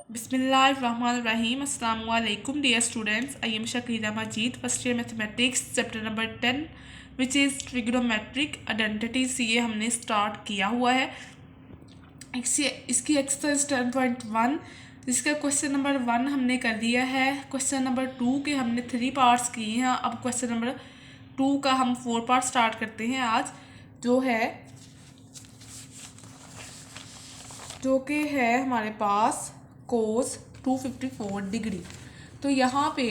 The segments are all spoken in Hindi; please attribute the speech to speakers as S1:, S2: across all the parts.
S1: Bismillahirrahmanirrahim. Assalamu alaikum, dear students. I am Shakira Majid, first year mathematics, chapter number 10, which is trigonometric identities. ये हमने स्टार्ट किया हुआ है। इसकी एक्सरसाइज 10.1, जिसका क्वेश्चन नंबर 1 हमने कर लिया है। क्वेश्चन नंबर 2 के हमने 3 पार्ट्स किए हैं। अब क्वेश्चन नंबर 2 का हम 4 पार्ट स्टार्ट करते हैं आज, जो कि है हमारे पास कोस 254 डिग्री। तो यहाँ पे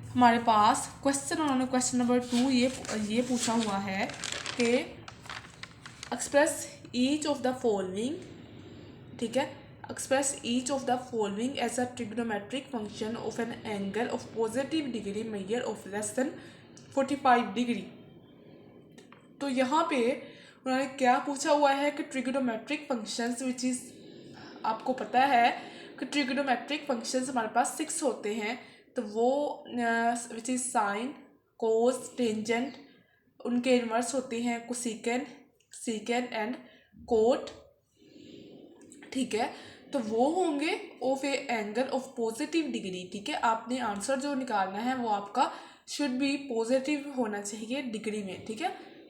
S1: हमारे पास उन्होंने क्वेश्चन नंबर 2 ये पूछा हुआ है कि express each of the following, ठीक है, express each of the following as a trigonometric function of an angle of positive degree measure of less than 45 degree. तो यहाँ पे उन्होंने क्या पूछा हुआ है कि ट्रिग्नोमेट्रिक फंक्शंस, विच इज़ आपको पता है कि ट्रिग्नोमेट्रिक फंक्शंस हमारे पास 6 होते हैं। तो वो विच इज़ साइन, कोस, टेंजेंट, उनके इन्वर्स होते हैं कोसेकेंड, सीकेंड एंड कोट, ठीक है। तो वो होंगे of A angle of positive degree, ठीक है। आपने आंसर जो निकालना है वो आपका शुड बी पॉजिटिव होना चाहिए डिग्री में, ठीक है।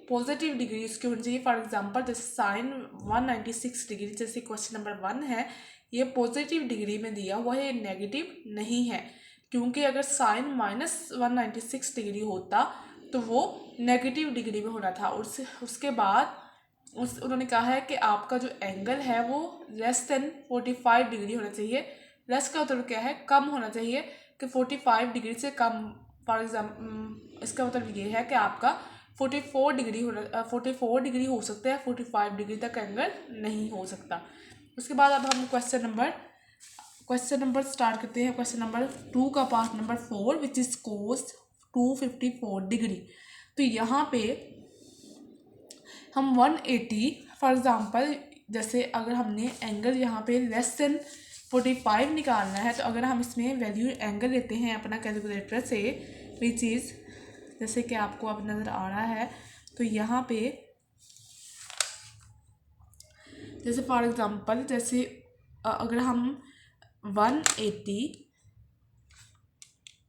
S1: पॉजिटिव डिग्री उसकी होनी चाहिए। फॉर एग्जांपल जैसे साइन 196 डिग्री, जैसे क्वेश्चन नंबर 1 है, ये पॉजिटिव डिग्री में दिया हुआ है, नेगेटिव नहीं है। क्योंकि अगर साइन -196 डिग्री होता तो वो नेगेटिव डिग्री में होना था। उसके बाद उन्होंने कहा है कि आपका जो एंगल है वो लेस देन 45 डिग्री होना चाहिए। लेस का मतलब क्या है, कम होना चाहिए, कि 45 डिग्री से कम। फॉर एग्जाम्पल इसका मतलब ये है कि आपका 44 डिग्री हो सकता है, 45 डिग्री तक एंगल नहीं हो सकता। उसके बाद अब हम क्वेश्चन नंबर स्टार्ट करते हैं। क्वेश्चन नंबर 2 का part number 4, which is cos 254 degree. तो यहाँ पे हम 180, फॉर एग्जांपल जैसे अगर हमने एंगल यहाँ पे लेस देन 45 निकालना है, तो अगर हम इसमें वैल्यू एंगल लेते हैं अपना कैलकुलेटर से, विच इज़ जैसे कि आपको अब नज़र आ रहा है, तो यहाँ पे जैसे फॉर एग्जांपल जैसे अगर हम 180,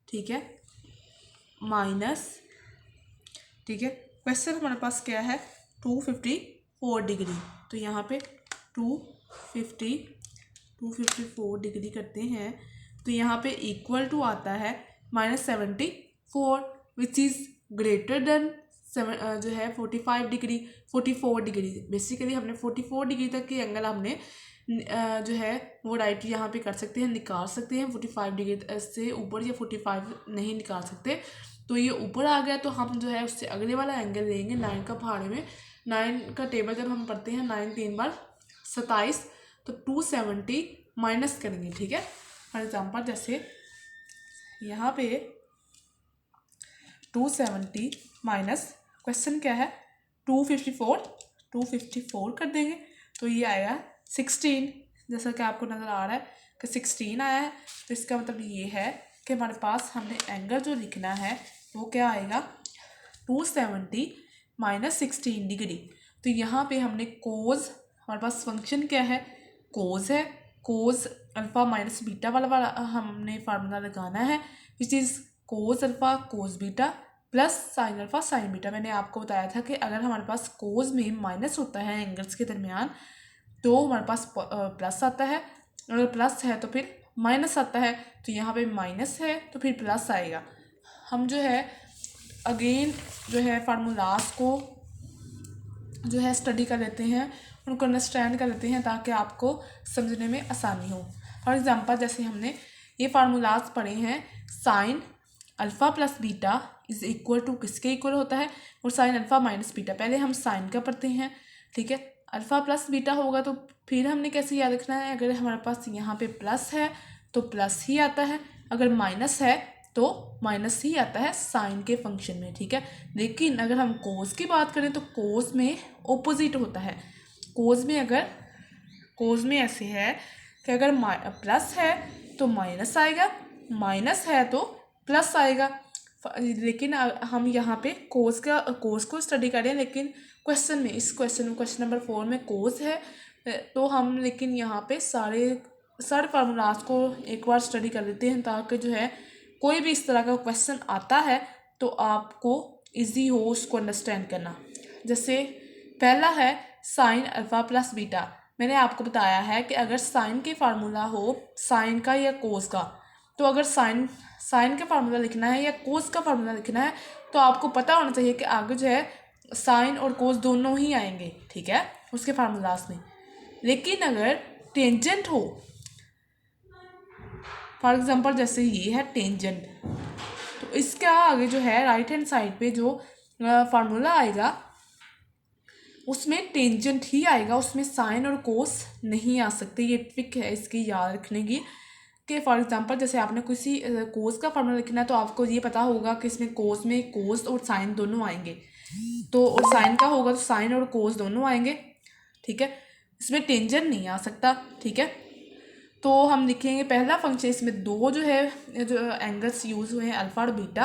S1: ठीक है, माइनस, ठीक है, क्वेश्चन हमारे पास क्या है 254 डिग्री। तो यहाँ पे 254 डिग्री करते हैं, तो यहाँ पे इक्वल टू आता है -74, विच इज़ ग्रेटर देन जो है 44 डिग्री। बेसिकली हमने 44 डिग्री तक की एंगल हमने जो है वो राइट यहाँ पे कर सकते हैं, निकाल सकते हैं। 45 डिग्री से ऊपर या 45 नहीं निकाल सकते। तो ये ऊपर आ गया, तो हम जो है उससे अगले वाला एंगल लेंगे 9 का पहाड़े में। 9 का टेबल जब हम पढ़ते हैं, 9 3 बार 27, तो 270 माइनस करेंगे, ठीक है। फॉर एग्जाम्पल जैसे यहाँ पे 270 माइनस क्वेश्चन क्या है 254 कर देंगे, तो ये आएगा 16। जैसा कि आपको नज़र आ रहा है कि 16 आया है। तो इसका मतलब ये है कि हमारे पास हमने एंगल जो लिखना है वो क्या आएगा 270 माइनस 16 डिग्री। तो यहाँ पे हमने कोज, हमारे पास फंक्शन क्या है, कोज है। कोज अल्फ़ा माइनस बीटा वाला हमने फार्मूला लगाना है, which is cos alpha cos beta plus sine alpha sine beta. मैंने आपको बताया था कि अगर हमारे पास कोज में माइनस होता है एंगल्स के दरमियान, तो हमारे पास प्लस आता है। अगर प्लस है तो फिर माइनस आता है। तो यहाँ पे माइनस है तो फिर प्लस आएगा। हम जो है अगेन जो है फार्मूलाज को जो है स्टडी कर लेते हैं, उनको अंडरस्टैंड कर लेते हैं, ताकि आपको समझने में आसानी हो। फॉर एग्जांपल जैसे हमने ये फार्मूलाज पढ़े हैं, sine alpha plus beta is equal to किसके इक्वल होता है, और साइन अल्फ़ा माइनस बीटा। पहले हम साइन का पढ़ते हैं, ठीक है। अल्फ़ा प्लस बीटा होगा तो फिर हमने कैसे याद रखना है, अगर हमारे पास यहाँ पे प्लस है तो प्लस ही आता है, अगर माइनस है तो माइनस ही आता है साइन के फंक्शन में, ठीक है। लेकिन अगर हम कोस की बात करें तो कोस में ऑपोजिट होता है। कोस में ऐसे है कि अगर प्लस है तो माइनस आएगा, माइनस है तो प्लस आएगा। लेकिन हम यहाँ पे कोस को स्टडी कर रहे हैं, लेकिन क्वेश्चन नंबर 4 में कोस है, तो हम लेकिन यहाँ पे सारे सारे फार्मूलाज को एक बार स्टडी कर लेते हैं, ताकि जो है कोई भी इस तरह का क्वेश्चन आता है तो आपको इजी हो उसको अंडरस्टैंड करना। जैसे पहला है साइन अल्फ़ा प्लस बीटा। मैंने आपको बताया है कि अगर साइन के फार्मूला हो साइन का या कोस का, तो अगर साइन का फार्मूला लिखना है या कोस का फार्मूला लिखना है तो आपको पता होना चाहिए कि आगे जो है साइन और कोस दोनों ही आएंगे, ठीक है, उसके फार्मूलाज में। लेकिन अगर टेंजेंट हो, फॉर एग्जांपल जैसे ये है टेंजेंट, तो इसका आगे जो है राइट हैंड साइड पे जो फार्मूला आएगा उसमें टेंजेंट ही आएगा, उसमें साइन और कोस नहीं आ सकते। ये ट्रिक है इसकी याद रखने की कि फॉर एग्जांपल जैसे आपने किसी कोस का फार्मूला लिखना है तो आपको ये पता होगा कि इसमें कोस में कोस और साइन दोनों आएंगे, तो और साइन का होगा तो साइन और कोस दोनों आएंगे, ठीक है, इसमें टेंजेंट नहीं आ सकता, ठीक है। तो हम लिखेंगे पहला फंक्शन, इसमें दो जो है जो एंगल्स यूज़ हुए हैं अल्फ़ा और बीटा।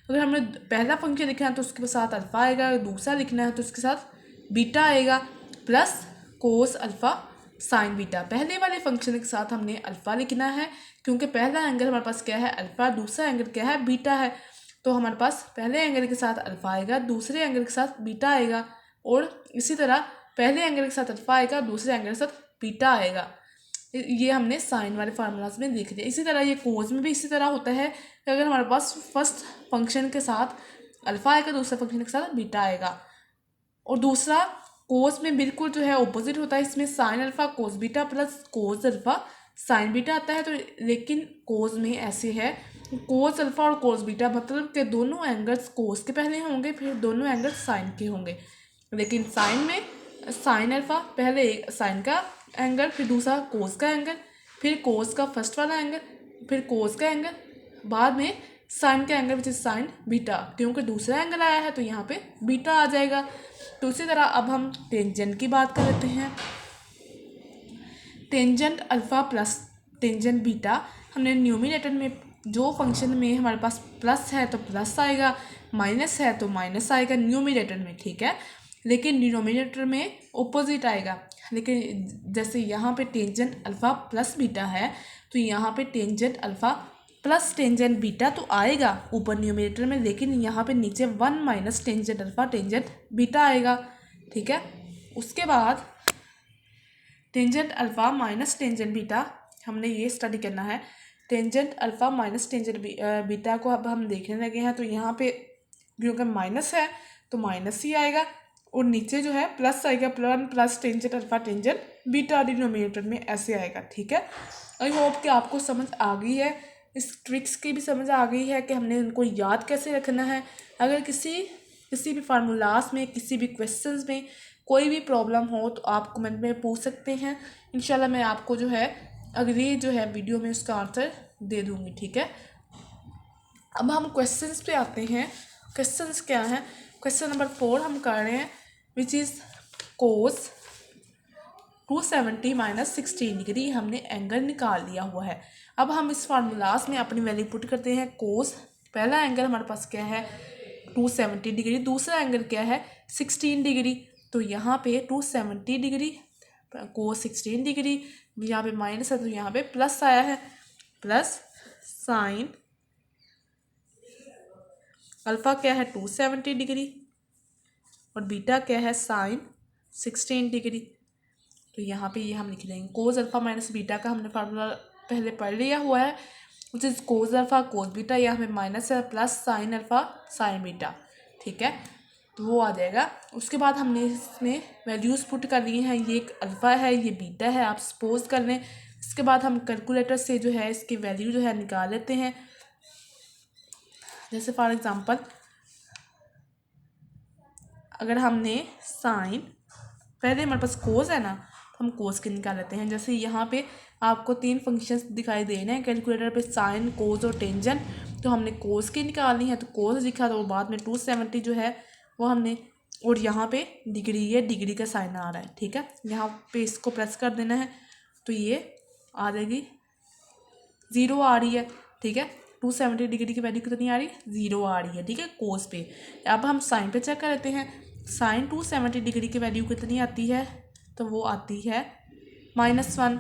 S1: अगर हमें पहला फंक्शन लिखना है तो उसके साथ अल्फ़ा आएगा, अगर दूसरा लिखना है तो उसके साथ बीटा आएगा plus cos alpha sine beta. पहले वाले फंक्शन के साथ हमने अल्फ़ा लिखना है क्योंकि पहला एंगल हमारे पास क्या है अल्फ़ा, दूसरा एंगल क्या है बीटा है, तो हमारे पास पहले एंगल के साथ अल्फ़ा आएगा, दूसरे एंगल के साथ बीटा आएगा, और इसी तरह पहले एंगल के साथ अल्फ़ा आएगा, दूसरे एंगल के साथ बीटा आएगा। ये हमने साइन वाले फार्मूलाज में देख लिया। इसी तरह ये कोस में भी इसी तरह होता है कि अगर हमारे पास फर्स्ट फंक्शन के साथ अल्फ़ा आएगा, दूसरे फंक्शन के साथ बीटा आएगा, और दूसरा कोस में बिल्कुल जो है ऑपोजिट होता है, इसमें sign alpha cos beta plus cos alpha sine beta आता है। तो लेकिन कोस में ऐसे है कोस अल्फ़ा और कोस बीटा मतलब कि दोनों एंगल्स कोस के पहले होंगे फिर दोनों एंगल्स साइन के होंगे, लेकिन साइन में साइन अल्फ़ा पहले साइन का एंगल, फिर दूसरा कोस का एंगल, फिर कोस का फर्स्ट वाला एंगल, फिर कोस का एंगल, बाद में साइन का angle which is sine beta, क्योंकि दूसरा एंगल आया है तो यहाँ पे बीटा आ जाएगा। तो इसी तरह अब हम टेंजेंट की बात कर लेते हैं। Tangent alpha plus tangent beta, हमने न्यूमिनेटर में जो फंक्शन में हमारे पास प्लस है तो प्लस आएगा, माइनस है तो माइनस आएगा न्यूमिनेटर में, ठीक है, लेकिन डिनोमिनेटर में ऑपोजिट आएगा। लेकिन जैसे यहाँ पे टेंजेंट अल्फ़ा प्लस बीटा है तो यहाँ पे tangent alpha plus tangent beta तो आएगा ऊपर न्यूमिनेटर में, लेकिन यहाँ पे नीचे 1 minus tangent alpha tangent beta आएगा, ठीक है। उसके बाद tangent alpha minus tangent beta हमने ये स्टडी करना है। Tangent alpha minus tangent beta को अब हम देखने लगे हैं, तो यहाँ पे क्योंकि माइनस है तो माइनस ही आएगा, और नीचे जो है प्लस आएगा, 1 plus tangent alpha tangent beta denominator में ऐसे आएगा, ठीक है। आई होप कि आपको समझ आ गई है, इस ट्रिक्स की भी समझ आ गई है कि हमने उनको याद कैसे रखना है। अगर किसी भी फार्मूलाज में किसी भी क्वेश्चंस में कोई भी प्रॉब्लम हो तो आप कमेंट में पूछ सकते हैं, इंशाल्लाह मैं आपको जो है अगली जो है वीडियो में उसका आंसर दे दूँगी, ठीक है। अब हम क्वेश्चंस पे आते हैं। क्वेश्चंस क्या हैं? क्वेश्चन नंबर 4 हम कर रहे हैं which is cos 270 minus 16 degree हमने एंगल निकाल लिया हुआ है। अब हम इस फार्मूलाज में अपनी वैल्यू पुट करते हैं। कोस पहला एंगल हमारे पास क्या है 270 डिग्री, दूसरा एंगल क्या है 16 डिग्री, तो यहाँ पे 270 डिग्री कोस 16 डिग्री, यहाँ पे माइनस है तो यहाँ पे प्लस आया है, प्लस साइन अल्फ़ा क्या है 270 डिग्री और बीटा क्या है साइन 16 डिग्री। तो यहाँ पे ये हम लिख लेंगे कोस अल्फ़ा माइनस बीटा का हमने फार्मूला पहले पढ़ लिया हुआ है, which is cos alpha cos beta, यहाँ पे माइनस है plus sine alpha sine beta, ठीक है, तो वो आ जाएगा। उसके बाद हमने इसमें वैल्यूज़ पुट कर ली हैं, ये एक अल्फ़ा है ये बीटा है, आप सपोज कर लें। इसके बाद हम कैलकुलेटर से जो है इसकी वैल्यू जो है निकाल लेते हैं। जैसे फॉर एग्ज़ाम्पल अगर हमने साइन पहले हमारे पास कोस है ना तो हम कोस के निकाल लेते हैं। जैसे यहाँ पे आपको 3 फंक्शंस दिखाई दे रहे हैं कैलकुलेटर पे, साइन कोस और टेंजेंट, तो हमने कोस की निकालनी है तो कोस लिखा, तो बाद में 270 जो है वो हमने, और यहाँ पे डिग्री है, डिग्री का साइन आ रहा है, ठीक है, यहाँ पे इसको प्रेस कर देना है तो ये आ जाएगी 0 आ रही है, ठीक है। 270 डिग्री की वैल्यू कितनी आ रही है 0 आ रही है, ठीक है, कोस पे। अब हम साइन पे चेक कर लेते हैं। साइन 270 डिग्री की वैल्यू कितनी आती है, तो वो आती है -1,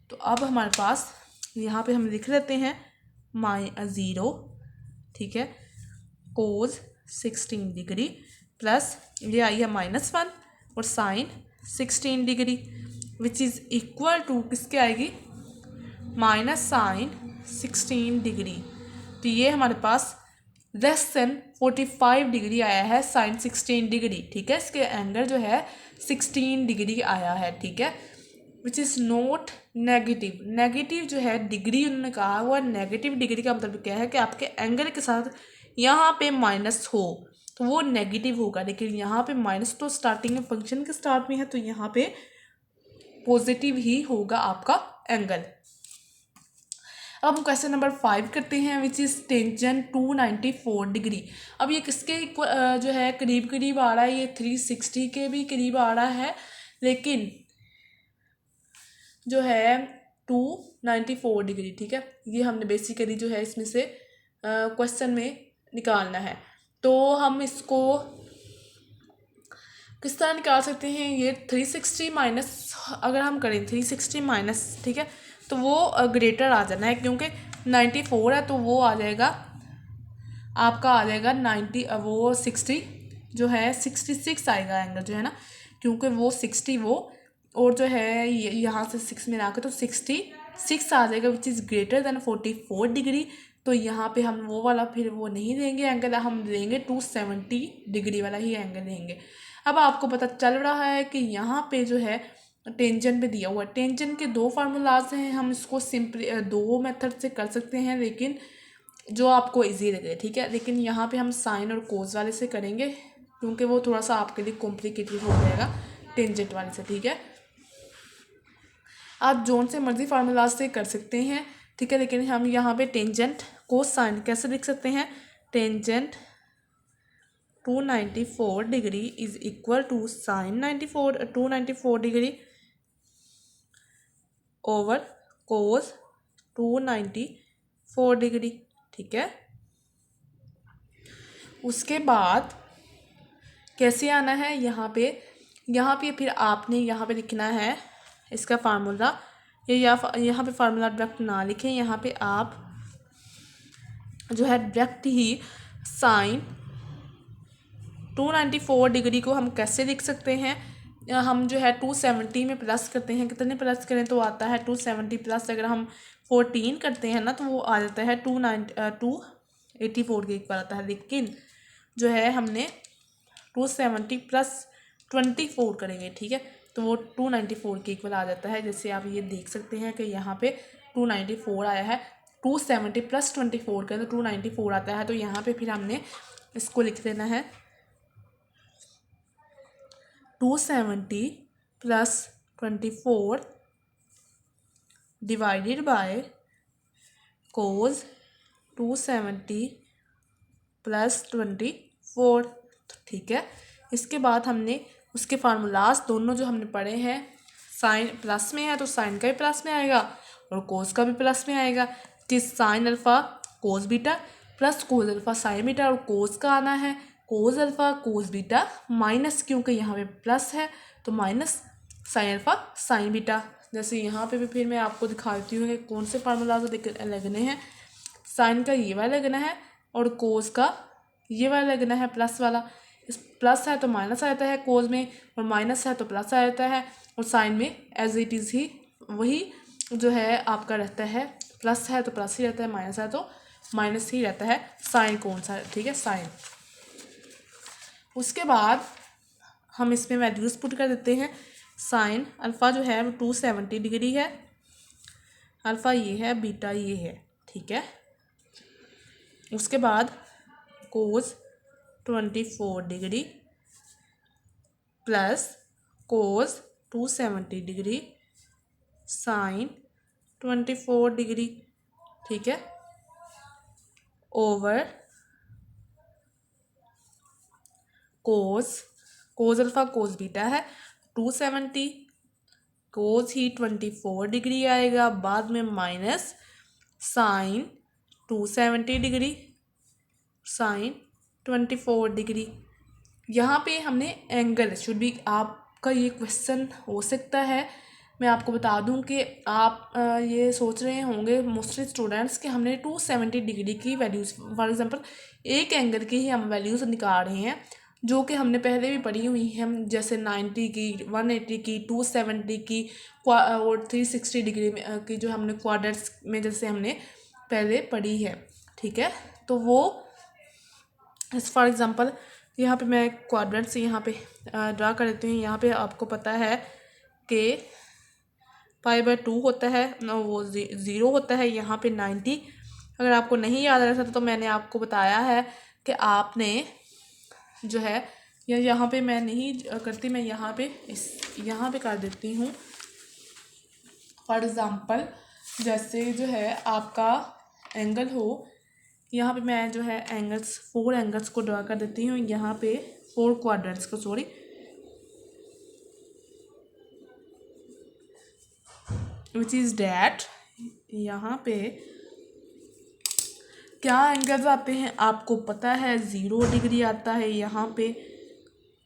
S1: तो अब हमारे पास यहाँ पे हम लिख लेते हैं -0, ठीक है, कोस 16 डिग्री प्लस ये आई है -1 और sine 16 degree which is equal to किसके आएगी, माइनस साइन 16 डिग्री। तो ये हमारे पास लेस देन 45 डिग्री आया है साइन 16 डिग्री, ठीक है। इसके एंगल जो है 16 डिग्री आया है, ठीक है, which is not negative. Negative जो है डिग्री उन्होंने कहा हुआ, नेगेटिव डिग्री का मतलब क्या है कि आपके एंगल के साथ यहाँ पे माइनस हो तो वो नेगेटिव होगा, लेकिन यहाँ पे माइनस तो स्टार्टिंग में फंक्शन के स्टार्ट में है तो यहाँ पे पॉजिटिव ही होगा आपका एंगल। अब हम क्वेश्चन नंबर 5 करते हैं विच इज़ टेंजेंट 294 डिग्री। अब ये किसके जो है करीब करीब आ रहा है, ये 360 के भी करीब आ रहा है, लेकिन जो है 294 डिग्री, ठीक है। ये हमने बेसिकली जो है इसमें से क्वेश्चन में निकालना है। तो हम इसको किस तरह निकाल सकते हैं, ये 360 माइनस अगर हम करें 360 माइनस, ठीक है, तो वो ग्रेटर आ जाना है क्योंकि 94 है तो वो आ जाएगा आपका आ जाएगा 90 वो 60 जो है 66 आएगा एंगल जो है ना, क्योंकि वो 60 वो और जो है यहाँ से 6 में आकर तो 66 आ जाएगा which is greater than 44 degree. तो यहाँ पे हम वो वाला फिर वो नहीं देंगे एंगल, हम देंगे 270 डिग्री वाला ही एंगल देंगे। अब आपको पता चल रहा है कि यहाँ पे जो है टेंजेंट पे दिया हुआ है, टेंजेंट के दो फार्मूलाज हैं, हम इसको सिंपली दो मेथड से कर सकते हैं लेकिन जो आपको इजी लगे, ठीक है। लेकिन यहाँ पे हम साइन और कोस वाले से करेंगे क्योंकि वो थोड़ा सा आपके लिए कॉम्प्लिकेटेड हो जाएगा टेंजेंट वाले से, ठीक है। आप जोन से मर्जी फार्मूलाज से कर सकते हैं, ठीक है, लेकिन हम यहाँ पे टेंजेंट कोस साइन कैसे लिख सकते हैं, tangent 294 degree is equal to sine 294 degree over cos 294 degree, ठीक है। उसके बाद कैसे आना है, यहाँ पे फिर आपने यहाँ पे लिखना है इसका फार्मूला, यहाँ पे फार्मूला डायरेक्ट ना लिखें, यहाँ पे आप जो है डायरेक्ट ही साइन 294 डिग्री को हम कैसे लिख सकते हैं, हम जो है 270 में प्लस करते हैं, कितने प्लस करें तो आता है 270 प्लस अगर हम 14 करते हैं ना तो वो आ जाता है 284 के इक्वल आता है, लेकिन जो है हमने 270 प्लस 24 करेंगे, ठीक है, तो वो 294 के इक्वल आ जाता है। जैसे आप ये देख सकते हैं कि यहाँ पे 294 आया है, 270 प्लस 24 करें तो 294 आता है, तो यहाँ पे फिर हमने इसको लिख देना है 270 plus 24 divided by cos 270 plus 24, ठीक है। इसके बाद हमने उसके फार्मूलाज दोनों जो हमने पढ़े हैं, साइन प्लस में है तो साइन का भी प्लस में आएगा और कोस का भी प्लस में आएगा, जिस sign alpha cos beta plus cos alpha sine beta, और कोस का आना है कोस अल्फ़ा कोस बीटा माइनस, क्योंकि यहाँ पे प्लस है तो minus sine alpha sine beta. जैसे यहाँ पे भी फिर मैं आपको दिखा देती हूँ कि कौन से फार्मूलाज लगने हैं, साइन का ये वाला लगना है और कोस का ये वाला लगना है प्लस वाला, इस प्लस है तो माइनस आ जाता है कोस में और माइनस है तो प्लस आ जाता है, और साइन में एज इट इज़ ही वही जो है आपका रहता है, प्लस है तो प्लस ही रहता है, माइनस है तो माइनस ही रहता है, साइन कौन सा, ठीक है, साइन। उसके बाद हम इसमें वैल्यूज़ पुट कर देते हैं, साइन अल्फ़ा जो है वो 270 डिग्री है, अल्फ़ा ये है, बीटा ये है, ठीक है। उसके बाद cos 24 degree plus cos 270 degree sine 24 degree, ठीक है, over cos alpha cos beta है 270, कोस ही 24 डिग्री आएगा, बाद में minus sine 270 degree sine 24 degree. यहाँ पे हमने एंगल शुड भी, आपका ये क्वेश्चन हो सकता है मैं आपको बता दूं कि आप ये सोच रहे होंगे मोस्टली स्टूडेंट्स कि हमने 270 डिग्री की वैल्यूज़, फॉर एग्जांपल एक एंगल की ही हम वैल्यूज़ निकाल रहे हैं जो कि हमने पहले भी पढ़ी हुई हैं, हम जैसे 90 की, 180 की, 270 की और 360 डिग्री की जो हमने क्वाड्रेंट्स में जैसे हमने पहले पढ़ी है। ठीक है, तो वो फॉर एग्जांपल यहाँ पे मैं क्वाड्रेंट से यहाँ पे ड्रा कर देती हूँ। यहाँ पे आपको पता है कि π/2 होता है, वो 0 होता है, यहाँ पे 90। अगर आपको नहीं याद रह सकता तो मैंने आपको बताया है कि आपने जो है, या यहाँ पे मैं नहीं करती, मैं यहाँ पे कर देती हूँ। फॉर एग्ज़ाम्पल जैसे जो है आपका एंगल हो, यहाँ पे मैं जो है एंगल्स 4 एंगल्स को ड्रा कर देती हूँ, यहाँ पे 4 क्वाड्रेंट्स को, सॉरी, विच इज़ डैट यहाँ पे क्या एंगल्स आते हैं आपको पता है, 0 डिग्री आता है। यहाँ पे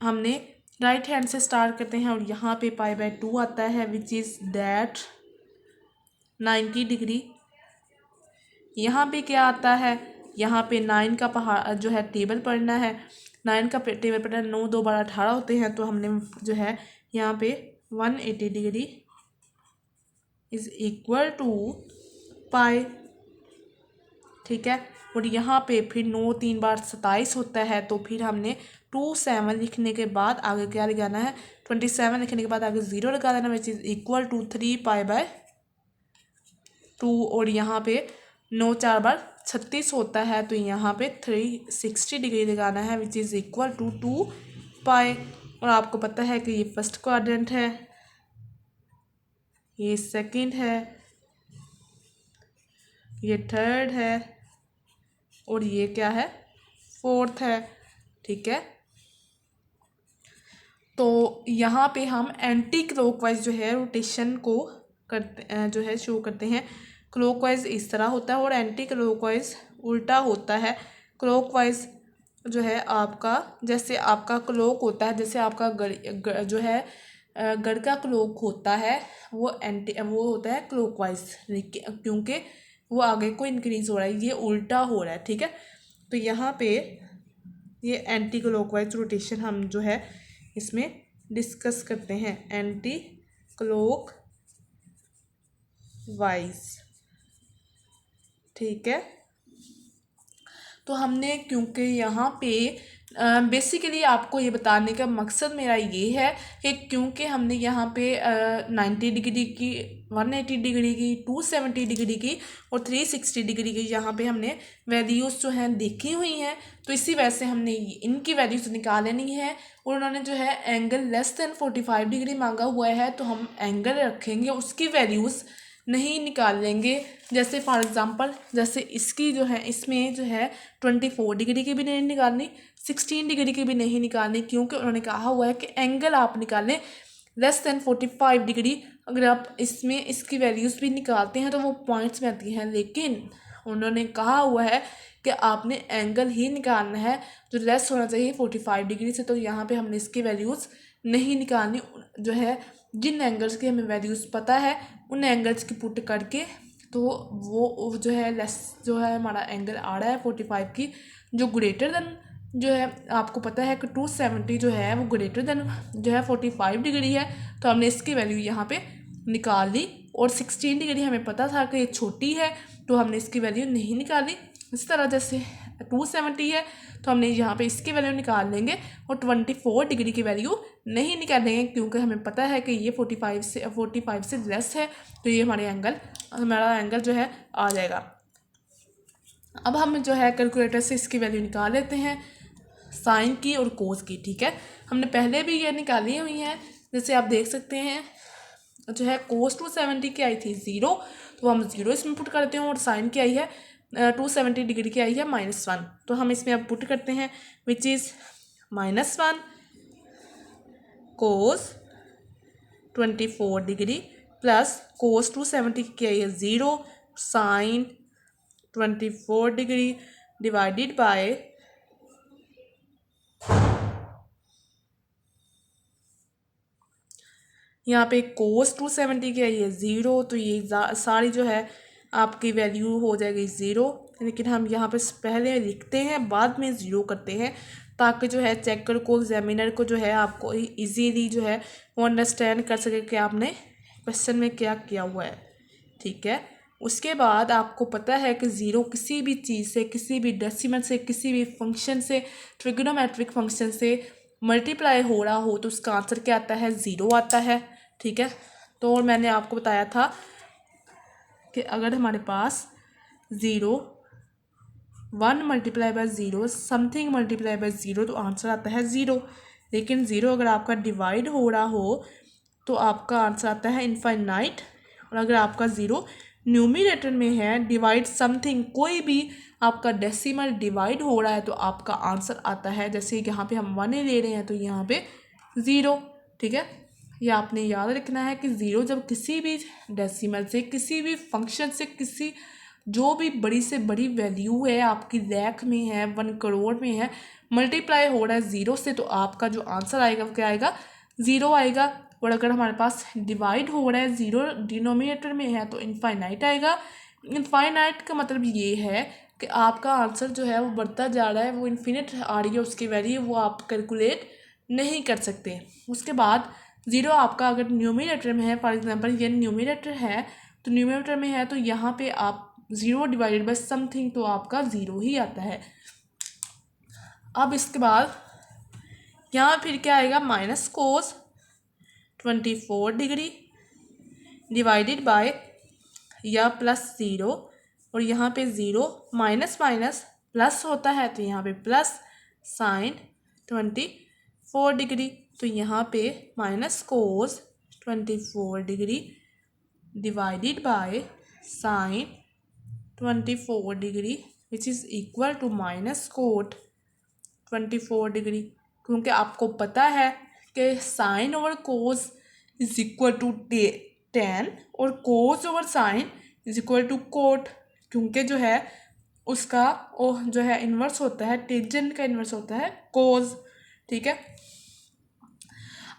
S1: हमने राइट हैंड से स्टार्ट करते हैं और यहाँ पे π/2 आता है, विच इज़ डैट 90 डिग्री। यहाँ पे क्या आता है, यहाँ पे 9 का पहाड़ जो है टेबल पढ़ना है, 9 का टेबल पढ़ना है, 9 2 12 18 होते हैं, तो हमने जो है यहाँ पे 180 डिग्री इज इक्वल टू पाई। ठीक है, और यहाँ पे फिर 9 3 बार 27 होता है, तो फिर हमने 27 लिखने के बाद आगे क्या लगाना है, 27 लिखने के बाद आगे 0 लगा देना, विच इज़ इक्वल टू 3π/2। और यहाँ पे 9 4 बार 36 होता है, तो यहाँ पे 360 डिग्री लगाना है, विच इज़ इक्वल टू 2π। और आपको पता है कि ये फर्स्ट क्वाड्रेंट है, ये सेकंड है, ये थर्ड है, और ये क्या है, फोर्थ है। ठीक है, तो यहाँ पे हम एंटी क्लॉकवाइज जो है रोटेशन को करते जो है शो करते हैं। क्लॉकवाइज इस तरह होता है और एंटी क्लॉकवाइज उल्टा होता है। क्लॉकवाइज जो है आपका, जैसे आपका क्लॉक होता है, जैसे आपका जो है गड़ का क्लॉक होता है, वो होता है क्लॉकवाइज, क्योंकि वो आगे को इंक्रीज हो रहा है, ये उल्टा हो रहा है। ठीक है, तो यहाँ पे ये एंटी क्लॉकवाइज रोटेशन हम जो है इसमें डिस्कस करते हैं, एंटी क्लॉक वाइज। ठीक है, तो हमने, क्योंकि यहाँ पे बेसिकली आपको ये बताने का मकसद मेरा ये है कि क्योंकि हमने यहाँ पे 90 डिग्री की, 180 डिग्री की, 270 डिग्री की और 360 डिग्री की यहाँ पे हमने वैल्यूज़ जो हैं देखी हुई हैं, तो इसी वजह से हमने इनकी वैल्यूज़ निकाल लेनी है। और उन्होंने जो है एंगल लेस देन 45 डिग्री मांगा हुआ है, तो हम एंगल रखेंगे, उसकी वैल्यूज़ नहीं निकाल लेंगे। जैसे फॉर एग्ज़ाम्पल जैसे इसकी जो है, इसमें जो है 24 डिग्री की भी नहीं निकालनी, 16 डिग्री की भी नहीं निकालनी, क्योंकि उन्होंने कहा हुआ है कि एंगल आप निकालें लेस देन 45 डिग्री। अगर आप इसमें इसकी वैल्यूज़ भी निकालते हैं तो वो पॉइंट्स में आती हैं, लेकिन उन्होंने कहा हुआ है कि आपने एंगल ही निकालना है जो लेस होना चाहिए 45 डिग्री से। तो यहाँ पे हमने इसकी वैल्यूज़ नहीं निकालनी, जो है जिन एंगल्स की हमें वैल्यूज़ पता है उन एंगल्स की पुट करके, तो वो जो है लेस जो है हमारा एंगल आ रहा है 45 की, जो ग्रेटर देन जो है आपको पता है कि 270 जो है वो ग्रेटर देन जो है 45 डिग्री है, तो हमने इसकी वैल्यू यहाँ पे निकाल ली। और 16 डिग्री हमें पता था कि ये छोटी है, तो हमने इसकी वैल्यू नहीं निकाली। इस तरह जैसे 270 है तो हमने यहाँ पे इसकी वैल्यू निकाल लेंगे और 24 डिग्री की वैल्यू नहीं निकालेंगे, क्योंकि हमें पता है कि ये 45 से लेस है, तो ये हमारा एंगल जो है आ जाएगा। अब हम जो है कैलकुलेटर से इसकी वैल्यू निकाल लेते हैं, साइन की और कोस की। ठीक है, हमने पहले भी ये निकाली हुई है, जैसे आप देख सकते हैं जो है कोस 270 की आई थी 0, तो हम 0 इसमें पुट करते हैं, और साइन की आई है 270 डिग्री की आई है -1, तो हम इसमें अब पुट करते हैं, which is -1 cos 24 degree plus cos 270 की आई है 0 साइन 24 डिग्री डिवाइडेड बाय यहाँ पे कोस 270 क्या है, ये 0, तो ये सारी जो है आपकी वैल्यू हो जाएगी 0। लेकिन हम यहाँ पे पहले लिखते हैं बाद में 0 करते हैं, ताकि जो है चेकर को, एग्जामिनर को जो है आपको इजीली जो है वो अंडरस्टैंड कर सके कि आपने क्वेश्चन में क्या किया हुआ है। ठीक है, उसके बाद आपको पता है कि 0 किसी भी चीज़ से, किसी भी डेसिमल से, किसी भी फंक्शन से, ट्रिग्नोमेट्रिक फंक्शन से मल्टीप्लाई हो रहा हो तो उसका आंसर क्या आता है, 0 आता है। ठीक है, तो और मैंने आपको बताया था कि अगर हमारे पास 0 1 multiply by 0 something multiply by 0 तो आंसर आता है 0। लेकिन 0 अगर आपका डिवाइड हो रहा हो तो आपका आंसर आता है इनफाइनाइट। और अगर आपका 0 न्यूमरेटर में है, डिवाइड समथिंग, कोई भी आपका डेसिमल डिवाइड हो रहा है तो आपका आंसर आता है, जैसे यहाँ पे हम 1 ले रहे हैं तो यहाँ पे 0। ठीक है, ये आपने याद रखना है कि 0 जब किसी भी डेसिमल से, किसी भी फंक्शन से, किसी जो भी बड़ी से बड़ी वैल्यू है आपकी लैख में है, 1 करोड़ में है, मल्टीप्लाई हो रहा है 0 से, तो आपका जो आंसर आएगा वो क्या आएगा, 0 आएगा। और अगर हमारे पास डिवाइड हो रहा है 0 डिनोमिनेटर में है तो इनफाइनाइट आएगा। इनफाइनाइट का मतलब ये है कि आपका आंसर जो है वो बढ़ता जा रहा है, वो इन्फिनिट आ रही है उसकी वैल्यू, वो आप कैलकुलेट नहीं कर सकते। उसके बाद 0 आपका अगर न्यूमरेटर में है, फॉर एग्जांपल ये न्यूमरेटर है, तो न्यूमरेटर में है तो यहाँ पे आप 0 डिवाइडेड बाय समथिंग तो आपका 0 ही आता है। अब इसके बाद यहाँ फिर क्या आएगा, minus cos 24 degree divided bye या प्लस 0, और यहाँ पे 0 माइनस माइनस प्लस होता है तो यहाँ पे प्लस साइन 24 डिग्री, तो यहाँ पे minus cos 24 degree divided by sine 24 degree which is equal to minus cot 24 degree. क्योंकि आपको पता है कि sine over cos is equal to tan और cos over sine is equal to cot, क्योंकि जो है उसका जो है इन्वर्स होता है, टेंजेंट का इन्वर्स होता है कोस। ठीक है,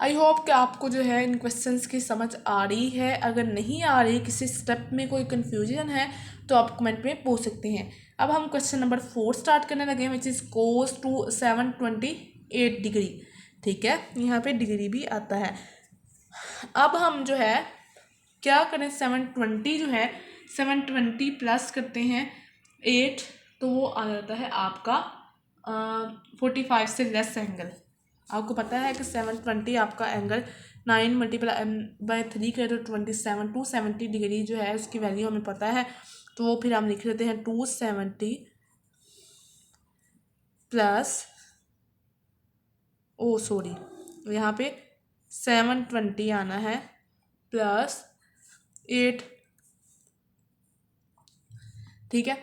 S1: आई होप कि आपको जो है इन क्वेश्चंस की समझ आ रही है। अगर नहीं आ रही, किसी स्टेप में कोई कन्फ्यूजन है तो आप कमेंट में पूछ सकते हैं। अब हम क्वेश्चन नंबर 4 स्टार्ट करने लगे हैं, which is cos two 728 degree. ठीक है, यहाँ पे डिग्री भी आता है। अब हम जो है क्या करें, 720 जो है 720 प्लस करते हैं 8 तो वो आ जाता है आपका 45 से लेस एंगल। आपको पता है कि 720 आपका एंगल 9 मल्टीप्लाई बाय 3 करें तो 27 270 डिग्री जो है उसकी वैल्यू हमें पता है, तो वो फिर हम लिख लेते हैं 270 प्लस यहाँ पे 720 आना है प्लस 8। ठीक है,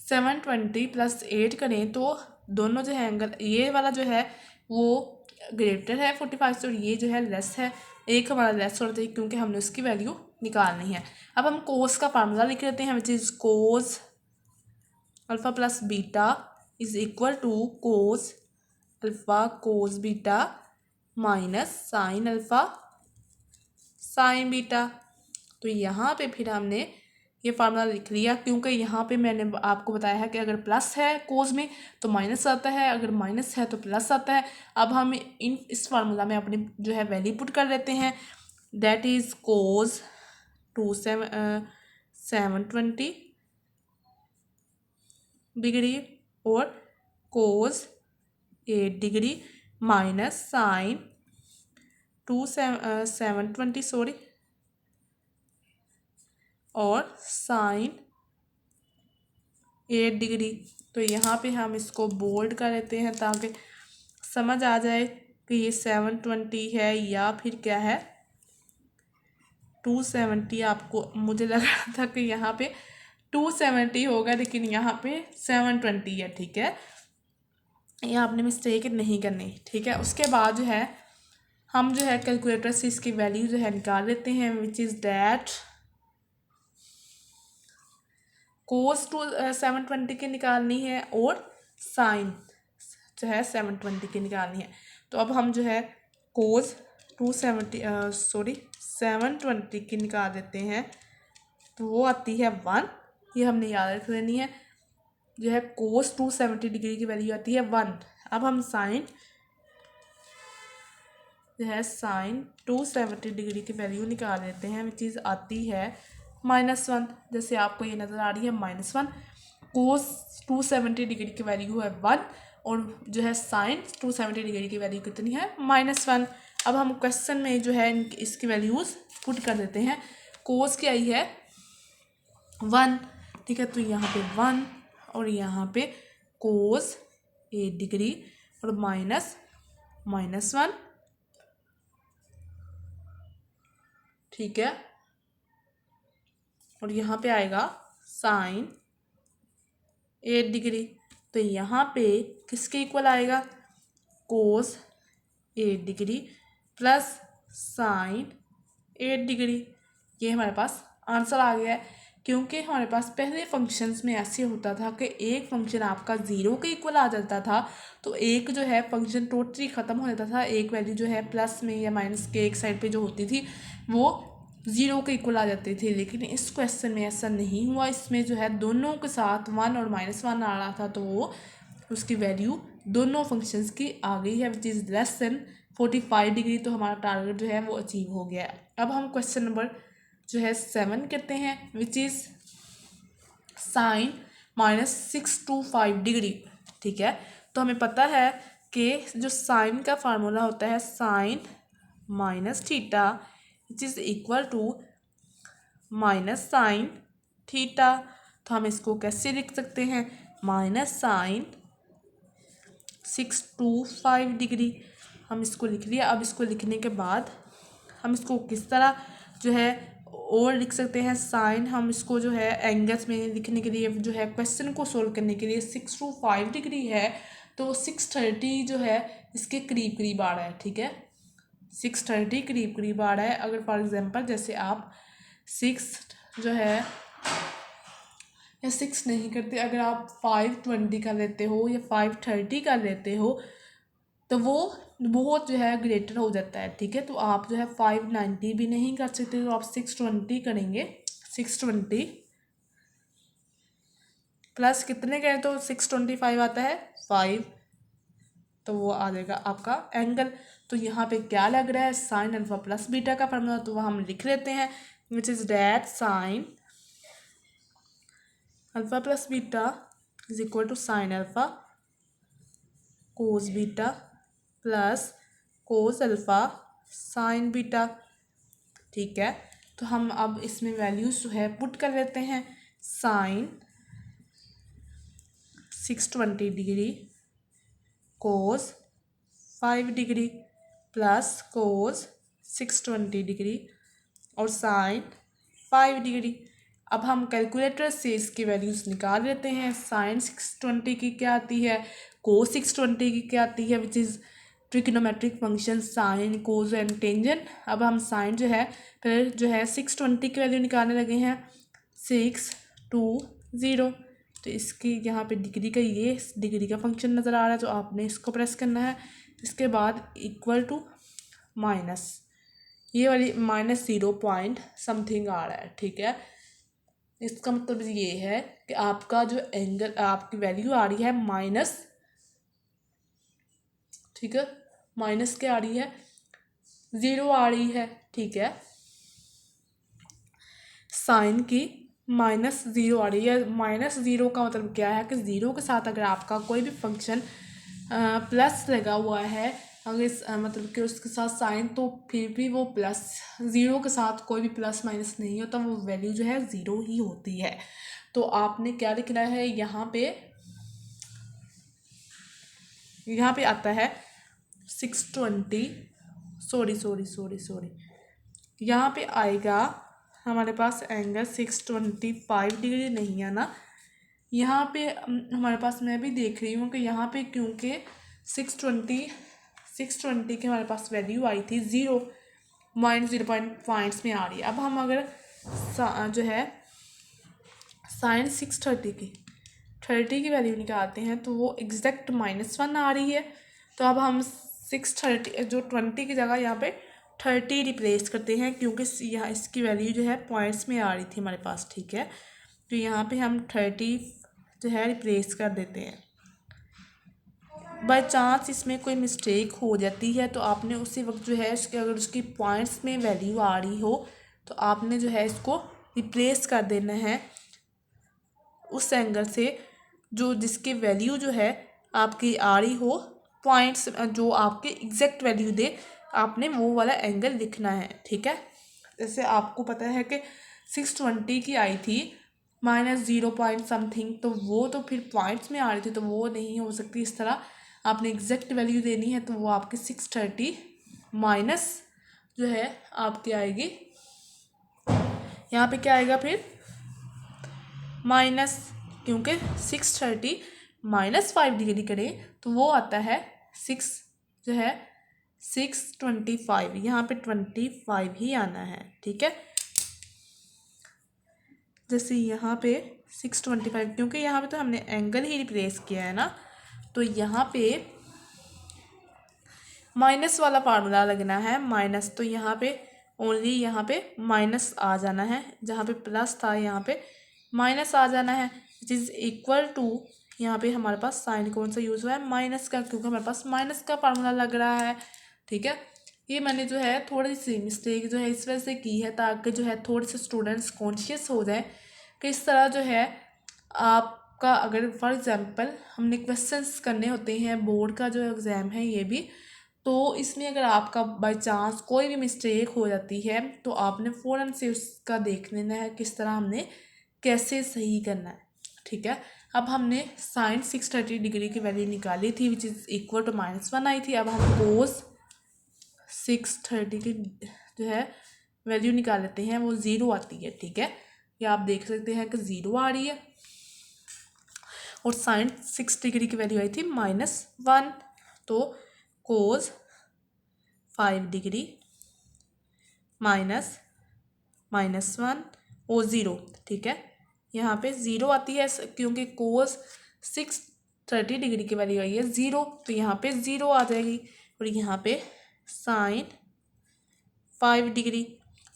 S1: 720 प्लस 8 करें तो दोनों जो है एंगल, ये वाला जो है वो ग्रेटर है 45 से और ये जो है लेस है, एक हमारा लेस होना चाहिए क्योंकि हमने उसकी वैल्यू निकालनी है। अब हम कोस का फार्मूला लिख लेते हैं, which is cos alpha plus beta is equal to cos alpha cos beta minus sine alpha sine beta. तो यहाँ पे फिर हमने ये फार्मूला लिख लिया, क्योंकि यहाँ पे मैंने आपको बताया है कि अगर प्लस है कोस में तो माइनस आता है, अगर माइनस है तो प्लस आता है। अब हम इस फार्मूला में अपनी जो है वैल्यू पुट कर लेते हैं, दैट इज़ कोस 720 डिग्री और कोस 8 डिग्री माइनस साइन 720 और साइन 8 डिग्री। तो यहाँ पे हम इसको बोल्ड कर लेते हैं ताकि समझ आ जाए कि ये 720 है या फिर क्या है 270। आपको मुझे लग रहा था कि यहाँ पे 270 होगा लेकिन यहाँ पे 720 है। ठीक है, ये आपने मिस्टेक नहीं करनी। ठीक है, उसके बाद जो है हम जो है कैलकुलेटर से इसकी वैल्यू जो है निकाल लेते हैं, विच इज़ दैट कोस 720 की निकालनी है और साइन जो है 720 की निकालनी है। तो अब हम जो है कोस 270 720 की निकाल देते हैं तो वो आती है 1। ये हमने याद रख लेनी है। जो है कोस 270 डिग्री की वैल्यू आती है 1। अब हम साइन 270 डिग्री की वैल्यू निकाल लेते हैं, विच चीज़ आती है -1। जैसे आपको ये नज़र आ रही है -1। कोस 270 डिग्री की वैल्यू है 1 और जो है साइन 270 डिग्री की वैल्यू कितनी है -1। अब हम क्वेश्चन में जो है इसकी वैल्यूज़ पुट कर देते हैं। कोस की आई है 1, ठीक है, तो यहाँ पे 1 और यहाँ पे कोस 8 डिग्री और -1, ठीक है, और यहाँ पे आएगा साइन 8 डिग्री। तो यहाँ पे किसके इक्वल आएगा, कोस 8 डिग्री प्लस साइन 8 डिग्री। ये हमारे पास आंसर आ गया है। क्योंकि हमारे पास पहले फंक्शंस में ऐसे होता था कि एक फंक्शन आपका 0 के इक्वल आ जाता था, तो एक जो है फंक्शन टोटली ख़त्म हो जाता था। एक वैल्यू जो है प्लस में या माइनस के एक साइड पे जो होती थी वो 0 के इक्वल आ जाती थी। लेकिन इस क्वेश्चन में ऐसा नहीं हुआ। इसमें जो है दोनों के साथ 1 और -1 आ रहा था, तो वो उसकी वैल्यू दोनों फंक्शंस की आ गई है, which is less than 45 degree. तो हमारा टारगेट जो है वो अचीव हो गया है। अब हम क्वेश्चन नंबर जो है 7 करते हैं, विच इज़ साइन -625 डिग्री, ठीक है। तो हमें पता है कि जो साइन का फार्मूला होता है sine minus theta which is equal to minus sine theta. तो हम इसको कैसे लिख सकते हैं, -sin 625 डिग्री। हम इसको लिख लिया। अब इसको लिखने के बाद हम इसको किस तरह जो है और लिख सकते हैं, साइन हम इसको जो है एंगल्स में लिखने के लिए जो है क्वेश्चन को सोल्व करने के लिए 625 डिग्री है तो 630 जो है इसके करीब करीब आ रहा है, ठीक है, 630 करीब करीब आ रहा है। अगर फॉर एग्जांपल जैसे आप 6 जो है या 6 नहीं करते, अगर आप 520 का लेते हो या 530 का लेते हो तो वो बहुत जो है ग्रेटर हो जाता है, ठीक है। तो आप जो है 590 भी नहीं कर सकते, तो आप 620 करेंगे। 620 प्लस कितने करें तो 625 आता है 5, तो वो आ जाएगा आपका एंगल। तो यहाँ पे क्या लग रहा है, साइन अल्फा प्लस बीटा का फॉर्मूला, तो वह हम लिख लेते हैं, which is that sine alpha plus beta is equal to sine alpha cos beta plus cos alpha sine beta, ठीक है। तो हम अब इसमें वैल्यूज जो है पुट कर लेते हैं। Sine 620 degree cos 5 degree plus cos 620 degree और साइन 5 डिग्री। अब हम कैलकुलेटर से इसकी वैल्यूज़ निकाल लेते हैं। साइन 620 की क्या आती है, कोस 620 की क्या आती है, which is trigonometric function sine cos and tangent. अब हम साइन जो है फिर जो है 620 की वैल्यू निकालने लगे हैं, 620। तो इसकी यहाँ पे डिग्री का ये डिग्री का फंक्शन नज़र आ रहा है, तो आपने इसको प्रेस करना है। इसके बाद इक्वल टू माइनस ये वाली -0 पॉइंट समथिंग आ रहा है, ठीक है। इसका मतलब ये है कि आपका जो एंगल आपकी वैल्यू आ रही है माइनस, ठीक है, माइनस क्या आ रही है, 0 आ रही है, ठीक है। साइन की -0 आ रही है। -0 का मतलब क्या है कि 0 के साथ अगर आपका कोई भी फंक्शन प्लस लगा हुआ है, अगर मतलब कि उसके साथ साइन, तो फिर भी वो प्लस, 0 के साथ कोई भी प्लस माइनस नहीं होता, वो वैल्यू जो है 0 ही होती है। तो आपने क्या लिखना है, यहाँ पे आता है 620, सॉरी यहाँ पे आएगा हमारे पास एंगल 625 डिग्री नहीं है ना। यहाँ पे हमारे पास, मैं भी देख रही हूँ कि यहाँ पे क्योंकि 620 की हमारे पास वैल्यू आई थी 0 -0 पॉइंट्स में आ रही है। अब हम अगर जो है साइन 630 की वैल्यू निकालते हैं तो वो एग्जैक्ट -1 आ रही है। तो अब हम 630 जो 20 की जगह यहाँ पे 30 रिप्लेस करते हैं, क्योंकि यहाँ इसकी वैल्यू जो है पॉइंट्स में आ रही थी हमारे पास, ठीक है। तो यहाँ पे हम 30 जो है रिप्लेस कर देते हैं। बाय चांस इसमें कोई मिस्टेक हो जाती है तो आपने उसी वक्त जो है इसके, अगर उसकी पॉइंट्स में वैल्यू आ रही हो तो आपने जो है इसको रिप्लेस कर देना है उस एंगल से जो जिसकी वैल्यू जो है आपकी आ रही हो, पॉइंट्स जो आपके एग्जैक्ट वैल्यू दे, आपने वो वाला एंगल लिखना है, ठीक है। जैसे आपको पता है कि 620 की आई थी -0 पॉइंट समथिंग, तो वो तो फिर पॉइंट्स में आ रही थी तो वो नहीं हो सकती। इस तरह आपने एग्जैक्ट वैल्यू देनी है, तो वो आपकी 630 माइनस जो है आपकी आएगी, यहाँ पे क्या आएगा फिर माइनस, क्योंकि 630 -5 डिग्री करें तो वो आता है 6 जो है 625, यहाँ पे 25 ही आना है, ठीक है। जैसे यहाँ पे 625, क्योंकि यहाँ पे तो हमने एंगल ही रिप्लेस किया है ना, तो यहाँ पे माइनस वाला फार्मूला लगना है, माइनस, तो यहाँ पे ओनली यहाँ पे माइनस आ जाना है, जहाँ पे प्लस था यहाँ पे माइनस आ जाना है, विच इज़ इक्वल टू, यहाँ पे हमारे पास साइन कौन सा यूज़ हुआ है, माइनस का, क्योंकि हमारे पास माइनस का फार्मूला लग रहा है, ठीक है। ये मैंने जो है थोड़ी सी मिस्टेक जो है इस वजह से की है, ताकि जो है थोड़े से स्टूडेंट्स कॉन्शियस हो जाए कि इस तरह जो है आपका, अगर फॉर एग्जांपल हमने क्वेश्चंस करने होते हैं, बोर्ड का जो एग्ज़ाम है ये भी, तो इसमें अगर आपका बाय चांस कोई भी मिस्टेक हो जाती है तो आपने फ़ौरन से उसका देख लेना है किस तरह हमने कैसे सही करना है, ठीक है। अब हमने साइन 630 डिग्री की वैल्यू निकाली थी, विच इज़ इक्वल टू -1 आई थी। अब हम कोस 630 की जो है वैल्यू निकाल लेते हैं, वो 0 आती है, ठीक है। ये आप देख सकते हैं कि 0 आ रही है, और साइन 6 डिग्री की वैल्यू आई थी -1, तो कोस 5 डिग्री -1 और 0, ठीक है। यहाँ पे 0 आती है क्योंकि कोस 630 डिग्री की वैल्यू आई है 0, तो यहाँ पे 0 आ जाएगी। और यहाँ पे साइन 5 डिग्री,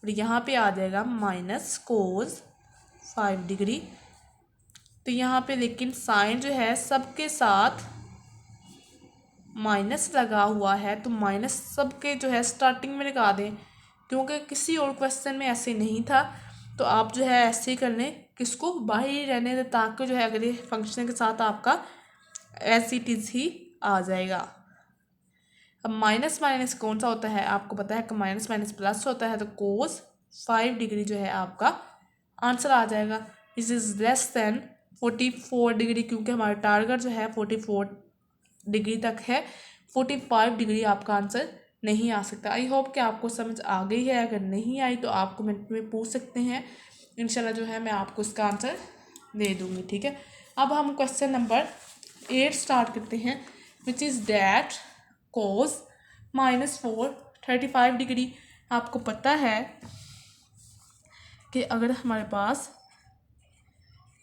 S1: और यहाँ पे आ जाएगा माइनस कोस 5 डिग्री। तो यहाँ पे लेकिन साइन जो है सबके साथ माइनस लगा हुआ है, तो माइनस सबके जो है स्टार्टिंग में लगा दें, क्योंकि किसी और क्वेश्चन में ऐसे नहीं था। तो आप जो है ऐसे ही कर लें, किसको बाहर ही रहने दें, ताकि जो है अगले फंक्शन के साथ आपका एज इट इज़ ही आ जाएगा। अब माइनस माइनस कौन सा होता है, आपको पता है कि माइनस माइनस प्लस होता है, तो कोस 5 डिग्री जो है आपका आंसर आ जाएगा। This is less than 44 degree, क्योंकि हमारा टारगेट जो है 44 डिग्री तक है, 45 डिग्री आपका आंसर नहीं आ सकता। आई होप कि आपको समझ आ गई है। अगर नहीं आई तो आप कमेंट में पूछ सकते हैं, इंशाल्लाह जो है मैं आपको इसका आंसर दे दूँगी, ठीक है। अब हम क्वेश्चन नंबर 8 स्टार्ट करते हैं, which is that cos -4 35 degree. आपको पता है कि अगर हमारे पास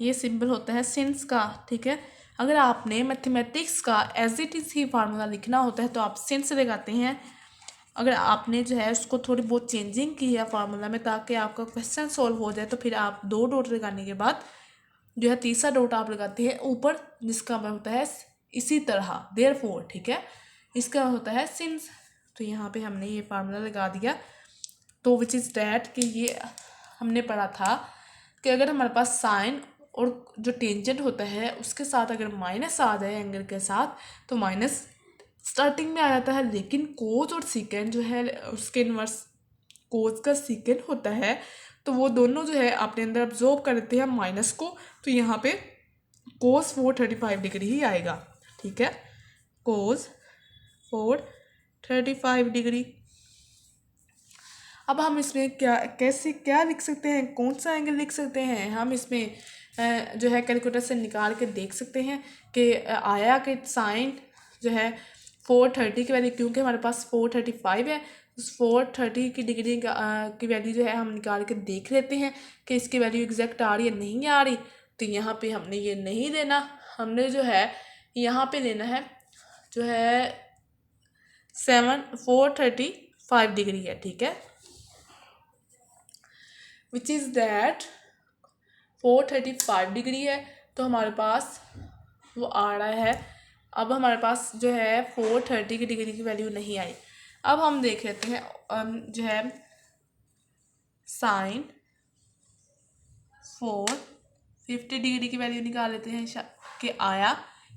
S1: ये सिंबल होता है सिंस का, ठीक है, अगर आपने मैथमेटिक्स का एज इट इज़ ही फार्मूला लिखना होता है तो आप सिंस लगाते हैं। अगर आपने जो है उसको थोड़ी बहुत चेंजिंग की है फार्मूला में, ताकि आपका क्वेश्चन सॉल्व हो जाए, तो फिर आप 2 डॉट लगाने के बाद जो है तीसरा डॉट आप लगाते हैं ऊपर, जिसका मतलब होता है इसी तरह देयरफॉर, ठीक है, इसका होता है सिंस। तो यहाँ पे हमने ये फार्मूला लगा दिया। तो विच इज़ डैट कि ये हमने पढ़ा था कि अगर हमारे पास साइन और जो टेंजेंट होता है उसके साथ अगर माइनस आ जाए एंगल के साथ, तो माइनस स्टार्टिंग में आ जाता है, लेकिन कोस और सीकेंड जो है उसके इन्वर्स कोस का सीकेंड होता है, तो वो दोनों जो है अपने अंदर अब्जॉर्ब कर लेते हैं माइनस को। तो यहाँ पे कोस 435 डिग्री ही आएगा, ठीक है, कोस 435 डिग्री। अब हम इसमें क्या लिख सकते हैं, कौन सा एंगल लिख सकते हैं, हम इसमें जो है कैलकुलेटर से निकाल के देख सकते हैं कि आया कि साइन जो है 430 की वैल्यू, क्योंकि हमारे पास 435 है, उस 430 की डिग्री की वैल्यू जो है हम निकाल के देख लेते हैं कि इसकी वैल्यू एग्जैक्ट आ रही है नहीं आ रही। तो यहाँ पे हमने ये नहीं लेना, हमने जो है यहाँ पे लेना है जो है 435 5 डिग्री है, ठीक है, विच इज़ दैट 435 डिग्री है। तो हमारे पास वो आ रहा है। अब हमारे पास जो है 430 की डिग्री की वैल्यू नहीं आई। अब हम देख लेते हैं जो है साइन 450 डिग्री की वैल्यू निकाल लेते हैं कि आया,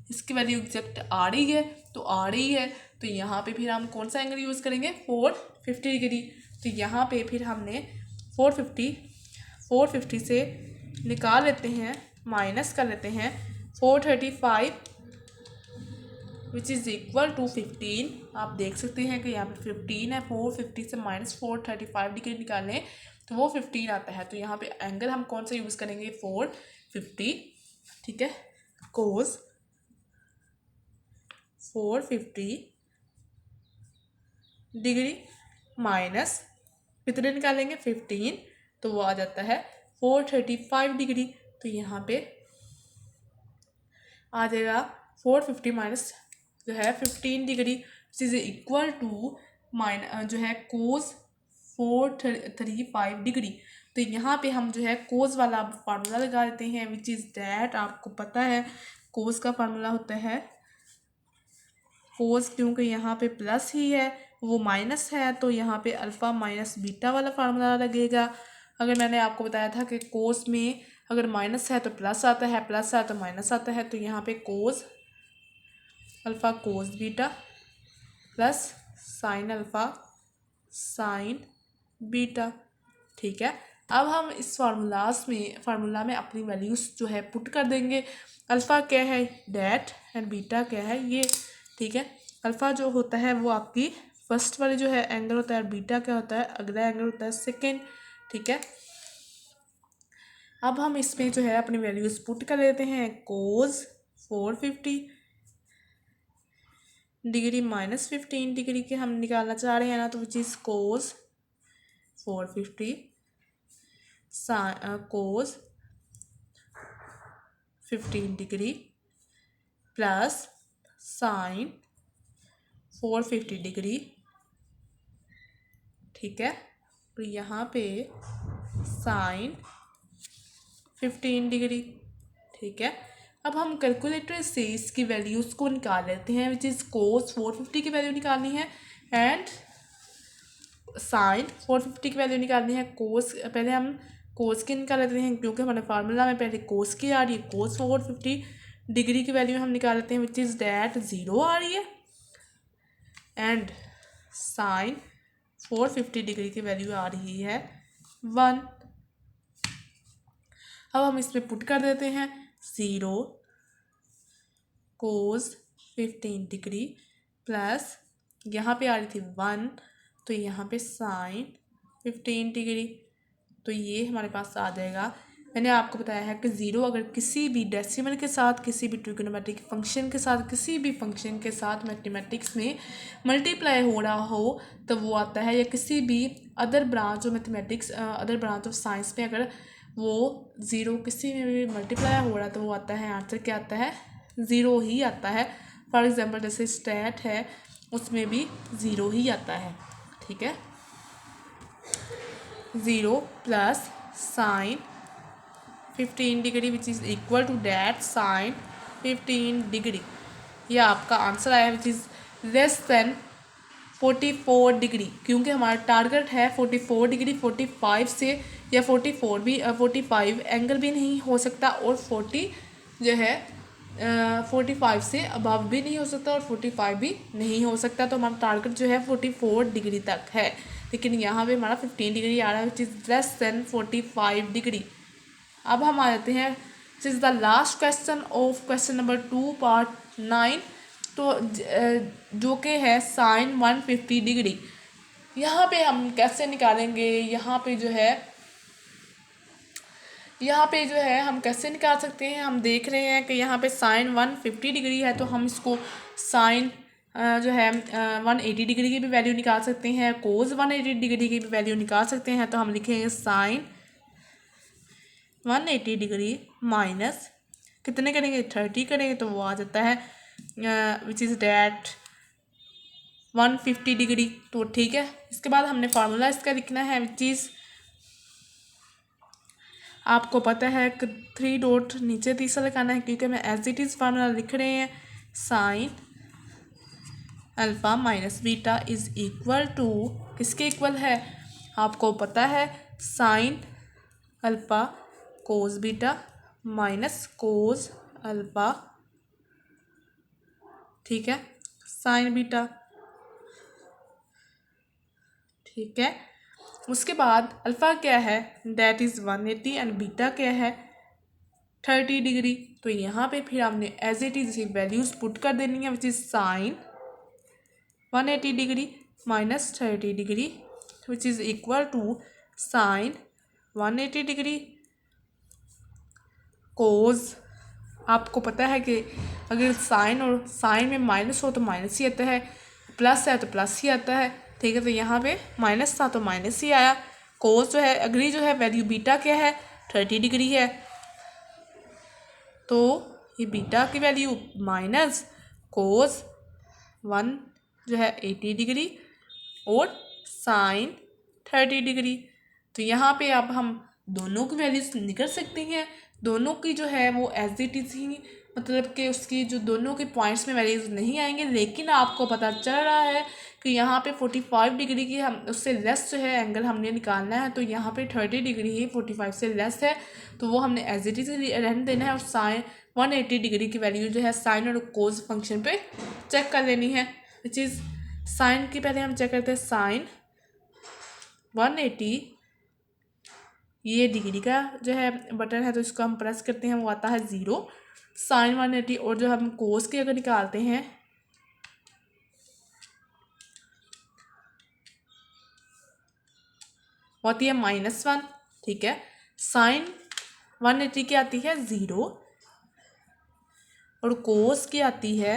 S1: इसकी वैल्यू एग्जैक्ट आ रही है, तो आ रही है। तो यहाँ पे फिर हम कौन सा एंगल यूज़ करेंगे, 450 डिग्री। तो यहाँ पे फिर हमने 450 से निकाल लेते हैं, माइनस कर लेते हैं 435 विच इज़ इक्वल टू 15। आप देख सकते हैं कि यहाँ पे 15 है। 450 से माइनस 435 डिग्री निकालें तो वो 15 आता है। तो यहाँ पे एंगल हम कौन सा यूज़ करेंगे, 450, ठीक है, कोस 450 डिग्री माइनस कितने निकालेंगे, 15, तो वो आ जाता है 435 डिग्री। तो यहाँ पे आ जाएगा 450 माइनस जो है 15 डिग्री इज इक्वल टू जो है कोस 435 डिग्री। तो यहाँ पे हम जो है कोस वाला फार्मूला लगा देते हैं, विच इज़ डैट, आपको पता है कोस का फार्मूला होता है कोस, क्योंकि यहाँ पे प्लस ही है वो माइनस है, तो यहाँ पे अल्फ़ा माइनस बीटा वाला फार्मूला लगेगा। अगर मैंने आपको बताया था कि कोस में अगर माइनस है तो प्लस आता है, प्लस है तो माइनस आता है, तो यहाँ पे कोस alpha cos beta plus sine alpha sine beta, ठीक है। अब हम इस फार्मूला में अपनी वैल्यूज़ जो है पुट कर देंगे। अल्फ़ा क्या है, डैट, एंड बीटा क्या है, ये, ठीक है। अल्फ़ा जो होता है वो आपकी फर्स्ट वाली जो है एंगल होता है, बीटा क्या होता है, अगला एंगल होता है सेकेंड, ठीक है। अब हम इसमें जो है अपनी वैल्यूज़ पुट कर देते हैं, कोस 450 डिग्री माइनस 15 डिग्री के हम निकालना चाह रहे हैं ना, तो विच is cos 450 cos 15 degree plus sign 450 degree, ठीक है। और यहाँ पे साइन 15 डिग्री, ठीक है। अब हम कैलकुलेटर से इसकी वैल्यूज़ को निकाल लेते हैं, विच इज़ कोस 450 की वैल्यू निकालनी है एंड साइन 450 की वैल्यू निकालनी है। कोस पहले हम कोस की निकाल लेते हैं, क्योंकि हमारे फार्मूला में पहले कोस की आ रही है। कोस 450 डिग्री की वैल्यू हम निकाल लेते हैं, विच इज़ डैट 0 आ रही है, एंड साइन 450 डिग्री की वैल्यू आ रही है 1। अब हम इसमें पुट कर देते हैं 0 कोस 15 डिग्री प्लस यहाँ पे आ रही थी 1, तो यहाँ पे साइन 15 डिग्री, तो ये हमारे पास आ जाएगा। मैंने आपको बताया है कि 0 अगर किसी भी डेसिमल के साथ, किसी भी ट्रिग्नोमेट्रिक फंक्शन के साथ, किसी भी फंक्शन के साथ मैथमेटिक्स में मल्टीप्लाई हो रहा हो तो वो आता है, या किसी भी other branch of mathematics, other branch of science में अगर वो 0 किसी में भी मल्टीप्लाई हो रहा है तो वो आता है, आंसर क्या आता है, 0 ही आता है। फॉर एग्जांपल जैसे स्टैट है उसमें भी 0 ही आता है, ठीक है। 0 plus sine 15 degree which is equal to that sine 15 degree, ये आपका आंसर आया, which is less than 44 degree, क्योंकि हमारा टारगेट है 44 डिग्री। 45 से या 44 भी 45 एंगल भी नहीं हो सकता, और 40 जो है 45 से अबव भी नहीं हो सकता, और 45 भी नहीं हो सकता। तो हमारा टारगेट जो है 44 डिग्री तक है, लेकिन यहाँ पे हमारा 15 डिग्री आ रहा है, which is less than 45 degree. अब हम आ जाते हैं, this is the last question of question number 2 part 9, तो जो कि है साइन 150 डिग्री। यहाँ पे हम कैसे निकालेंगे, यहाँ पे जो है हम कैसे निकाल सकते हैं, हम देख रहे हैं कि यहाँ पे साइन 150 डिग्री है, तो हम इसको साइन जो है 180 डिग्री की भी वैल्यू निकाल सकते हैं, कोस 180 डिग्री की भी वैल्यू निकाल सकते हैं। तो हम लिखेंगे साइन 180 डिग्री माइनस कितने करेंगे, 30 करेंगे, तो वो आ जाता है विच इज़ डैट 150 डिग्री, तो ठीक है। इसके बाद हमने फार्मूला इसका लिखना है, विच इज़ आपको पता है कि 3 डॉट नीचे तीसरा लगाना है, क्योंकि हमें एज इट इज़ फार्मूला लिख रहे हैं। Sine alpha minus beta is equal to, किसके इक्वल है आपको पता है, sine alpha cos beta minus cos alpha, ठीक है, साइन बीटा, ठीक है। उसके बाद अल्फ़ा क्या है, दैट इज़ 180 एंड बीटा क्या है 30 डिग्री। तो यहाँ पे फिर हमने as it is values put कर देनी है, which is sine 180 degree minus 30 degree which is equal to sine 180 degree cos, आपको पता है कि अगर साइन और साइन में माइनस हो तो माइनस ही आता है, प्लस है तो प्लस ही आता है, ठीक है। तो यहाँ पे माइनस था तो माइनस ही आया। कोस जो है अगली जो है वैल्यू बीटा क्या है 30 डिग्री है, तो ये बीटा की वैल्यू माइनस कोस 1 जो है 80 डिग्री और साइन 30 डिग्री। तो यहाँ पे अब हम दोनों की वैल्यूज निकल सकते हैं, दोनों की जो है वो एज इट इज़ ही, मतलब कि उसकी जो दोनों के पॉइंट्स में वैल्यूज नहीं आएंगे, लेकिन आपको पता चल रहा है कि यहाँ पे 45 डिग्री की हम उससे लेस जो है एंगल हमने निकालना है, तो यहाँ पे 30 डिग्री ही 45 से लेस है, तो वो हमने एज इट इज़ रहने देना है। और साइन 180 डिग्री की वैल्यू जो है साइन और कोस फंक्शन पे चेक कर लेनी है, विच इज़ साइन की पहले हम चेक करते हैं, साइन 180 ये डिग्री का जो है बटन है, तो इसको हम प्रेस करते हैं, वो आता है 0, साइन 180, और जो हम कोस की अगर निकालते हैं वो आती है -1, ठीक है। साइन 180 की आती है 0 और कोस की आती है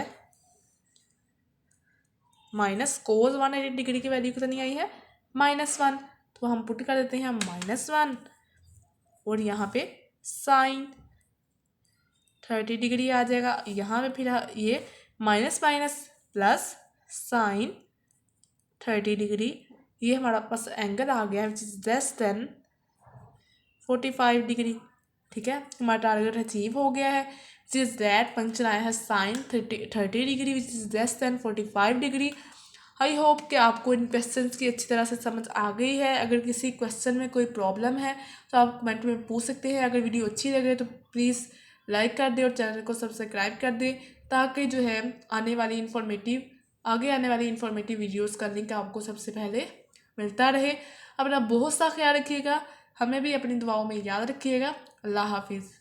S1: माइनस, कोस 180 डिग्री की वैल्यू कितनी आई है -1, तो हम पुट कर देते हैं -1 और यहाँ पे साइन 30 डिग्री आ जाएगा। यहाँ पे फिर ये minus minus plus sign 30 degree, ये हमारा पास एंगल आ गया विच इज़ लेस देन 45 डिग्री, ठीक है। हमारा टारगेट अचीव हो गया है, विच इज़ दैट फंक्शन आया है sine 30 degree which is less than 45 degree. I hope कि आपको इन क्वेश्चंस की अच्छी तरह से समझ आ गई है। अगर किसी क्वेश्चन में कोई प्रॉब्लम है तो आप कमेंट में पूछ सकते हैं। अगर वीडियो अच्छी लगे तो प्लीज़ लाइक कर दें और चैनल को सब्सक्राइब कर दें, ताकि जो है आगे आने वाली इन्फॉर्मेटिव वीडियोज़ का लिंक आपको सबसे पहले मिलता रहे। अपना बहुत सा ख्याल रखिएगा, हमें भी अपनी दुआओं में याद रखिएगा। अल्लाह हाफिज़।